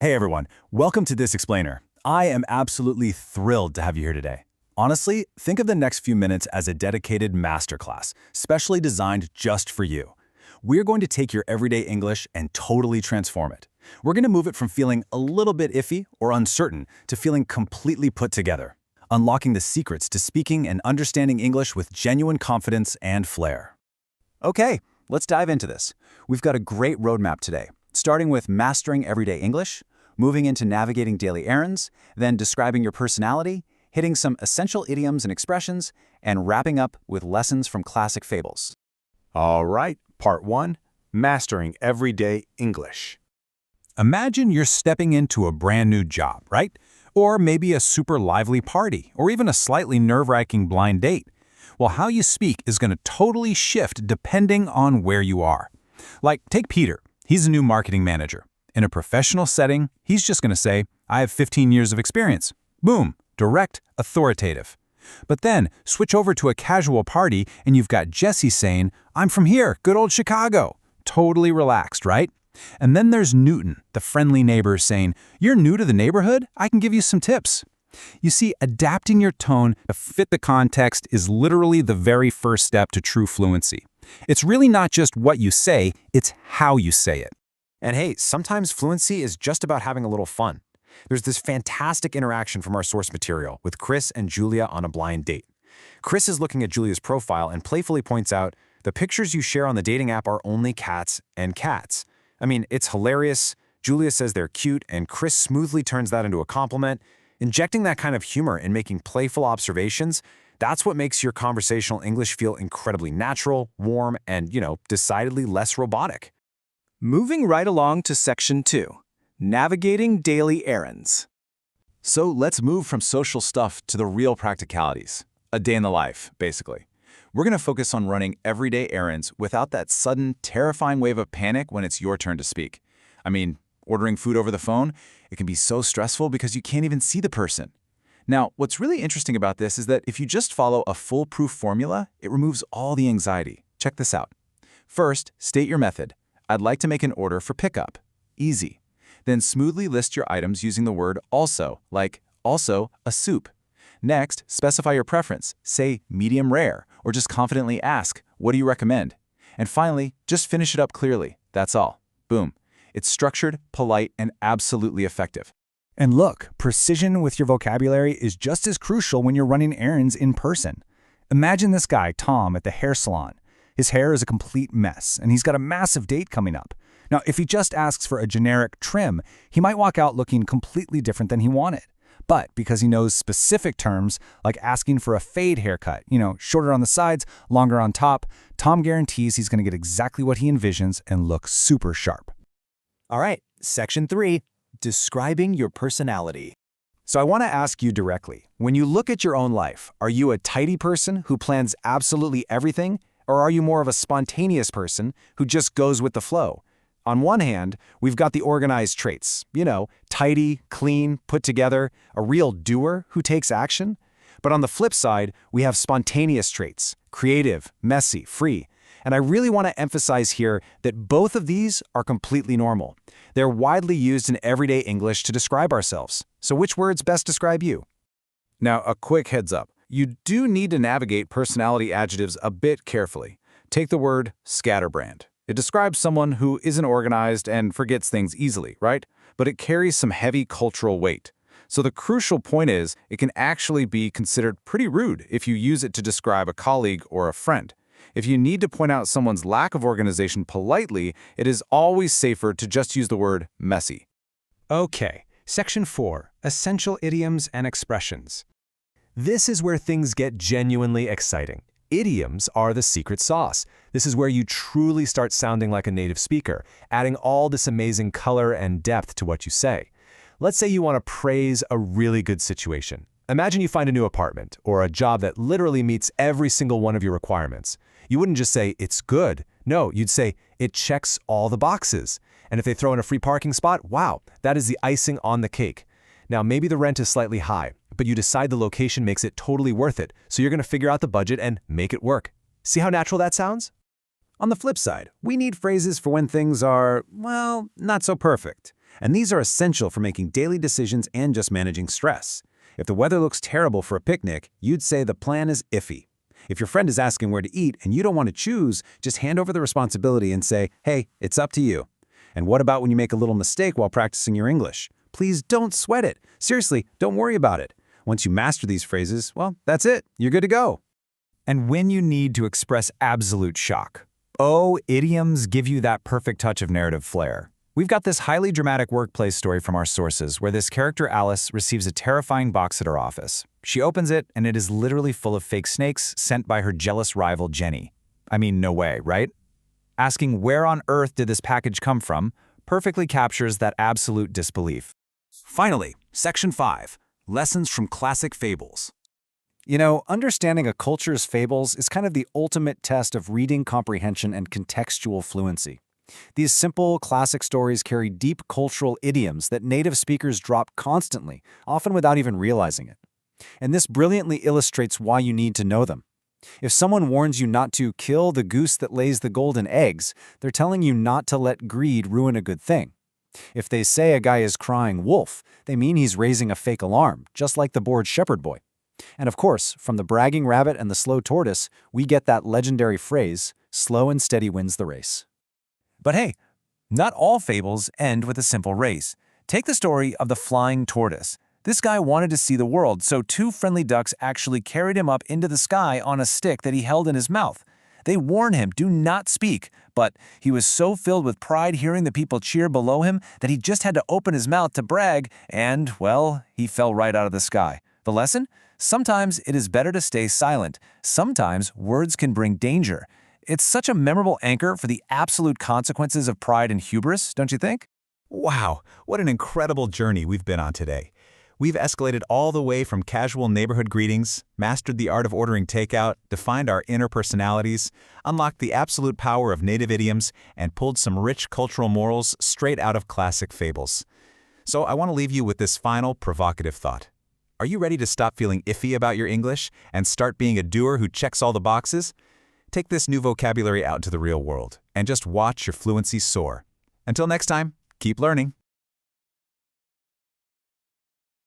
Hey everyone, welcome to This Explainer. I am absolutely thrilled to have you here today. Honestly, think of the next few minutes as a dedicated masterclass, specially designed just for you. We're going to take your everyday English and totally transform it. We're going to move it from feeling a little bit iffy or uncertain to feeling completely put together, unlocking the secrets to speaking and understanding English with genuine confidence and flair. Okay, let's dive into this. We've got a great roadmap today, starting with mastering everyday English, moving into navigating daily errands, then describing your personality, hitting some essential idioms and expressions, and wrapping up with lessons from classic fables. All right, part one, mastering everyday English. Imagine you're stepping into a brand new job, right? Or maybe a super lively party, or even a slightly nerve-wracking blind date. Well, how you speak is going to totally shift depending on where you are. Like, take Peter. He's a new marketing manager. In a professional setting, he's just going to say, I have 15 years of experience. Boom, direct, authoritative. But then, switch over to a casual party and you've got Jesse saying, I'm from here, good old Chicago. Totally relaxed, right? And then there's Newton, the friendly neighbor, saying, you're new to the neighborhood? I can give you some tips. You see, adapting your tone to fit the context is literally the very first step to true fluency. It's really not just what you say, it's how you say it. And hey, sometimes fluency is just about having a little fun. There's this fantastic interaction from our source material with Chris and Julia on a blind date. Chris is looking at Julia's profile and playfully points out, the pictures you share on the dating app are only cats and cats. I mean, it's hilarious. Julia says they're cute, and Chris smoothly turns that into a compliment. Injecting that kind of humor and making playful observations, that's what makes your conversational English feel incredibly natural, warm, and, decidedly less robotic. Moving right along to Section 2, Navigating Daily Errands. So let's move from social stuff to the real practicalities. A day in the life, basically. We're going to focus on running everyday errands without that sudden, terrifying wave of panic when it's your turn to speak. I mean, ordering food over the phone, it can be so stressful because you can't even see the person. Now, what's really interesting about this is that if you just follow a foolproof formula, it removes all the anxiety. Check this out. First, state your method. I'd like to make an order for pickup. Easy. Then smoothly list your items using the word also, like also a soup. Next, specify your preference. Say medium rare, or just confidently ask, what do you recommend? And finally, just finish it up clearly. That's all. Boom. It's structured, polite, and absolutely effective. And look, precision with your vocabulary is just as crucial when you're running errands in person. Imagine this guy, Tom, at the hair salon. His hair is a complete mess, and he's got a massive date coming up. Now, if he just asks for a generic trim, he might walk out looking completely different than he wanted. But because he knows specific terms, like asking for a fade haircut, shorter on the sides, longer on top, Tom guarantees he's going to get exactly what he envisions and look super sharp. All right, Section 3, Describing your personality. So I want to ask you directly, when you look at your own life, are you a tidy person who plans absolutely everything? Or are you more of a spontaneous person who just goes with the flow? On one hand, we've got the organized traits, tidy, clean, put together, a real doer who takes action. But on the flip side, we have spontaneous traits, creative, messy, free. And I really want to emphasize here that both of these are completely normal. They're widely used in everyday English to describe ourselves. So which words best describe you? Now, a quick heads up. You do need to navigate personality adjectives a bit carefully. Take the word scatterbrained. It describes someone who isn't organized and forgets things easily, right? But it carries some heavy cultural weight. So the crucial point is, it can actually be considered pretty rude if you use it to describe a colleague or a friend. If you need to point out someone's lack of organization politely, it is always safer to just use the word messy. Okay, Section 4, Essential Idioms and Expressions. This is where things get genuinely exciting. Idioms are the secret sauce. This is where you truly start sounding like a native speaker, adding all this amazing color and depth to what you say. Let's say you want to praise a really good situation. Imagine you find a new apartment or a job that literally meets every single one of your requirements. You wouldn't just say, it's good. No, you'd say, it checks all the boxes. And if they throw in a free parking spot, wow, that is the icing on the cake. Now, maybe the rent is slightly high, but you decide the location makes it totally worth it, so you're going to figure out the budget and make it work. See how natural that sounds? On the flip side, we need phrases for when things are, well, not so perfect. And these are essential for making daily decisions and just managing stress. If the weather looks terrible for a picnic, you'd say the plan is iffy. If your friend is asking where to eat and you don't want to choose, just hand over the responsibility and say, hey, it's up to you. And what about when you make a little mistake while practicing your English? Please don't sweat it. Seriously, don't worry about it. Once you master these phrases, well, that's it. You're good to go. And when you need to express absolute shock. Oh, idioms give you that perfect touch of narrative flair. We've got this highly dramatic workplace story from our sources where this character Alice receives a terrifying box at her office. She opens it and it is literally full of fake snakes sent by her jealous rival Jenny. I mean, no way, right? Asking where on earth did this package come from perfectly captures that absolute disbelief. Finally, Section 5, Lessons from Classic Fables. You know, understanding a culture's fables is kind of the ultimate test of reading comprehension and contextual fluency. These simple, classic stories carry deep cultural idioms that native speakers drop constantly, often without even realizing it. And this brilliantly illustrates why you need to know them. If someone warns you not to kill the goose that lays the golden eggs, they're telling you not to let greed ruin a good thing. If they say a guy is crying wolf, they mean he's raising a fake alarm, just like the bored shepherd boy. And of course, from the bragging rabbit and the slow tortoise, we get that legendary phrase, slow and steady wins the race. But hey, not all fables end with a simple race. Take the story of the flying tortoise. This guy wanted to see the world, so two friendly ducks actually carried him up into the sky on a stick that he held in his mouth. They warned him, do not speak, but he was so filled with pride hearing the people cheer below him that he just had to open his mouth to brag, and, well, he fell right out of the sky. The lesson? Sometimes it is better to stay silent. Sometimes words can bring danger. It's such a memorable anchor for the absolute consequences of pride and hubris, don't you think? Wow, what an incredible journey we've been on today. We've escalated all the way from casual neighborhood greetings, mastered the art of ordering takeout, defined our inner personalities, unlocked the absolute power of native idioms, and pulled some rich cultural morals straight out of classic fables. So I want to leave you with this final provocative thought. Are you ready to stop feeling iffy about your English and start being a doer who checks all the boxes? Take this new vocabulary out into the real world and just watch your fluency soar. Until next time, keep learning.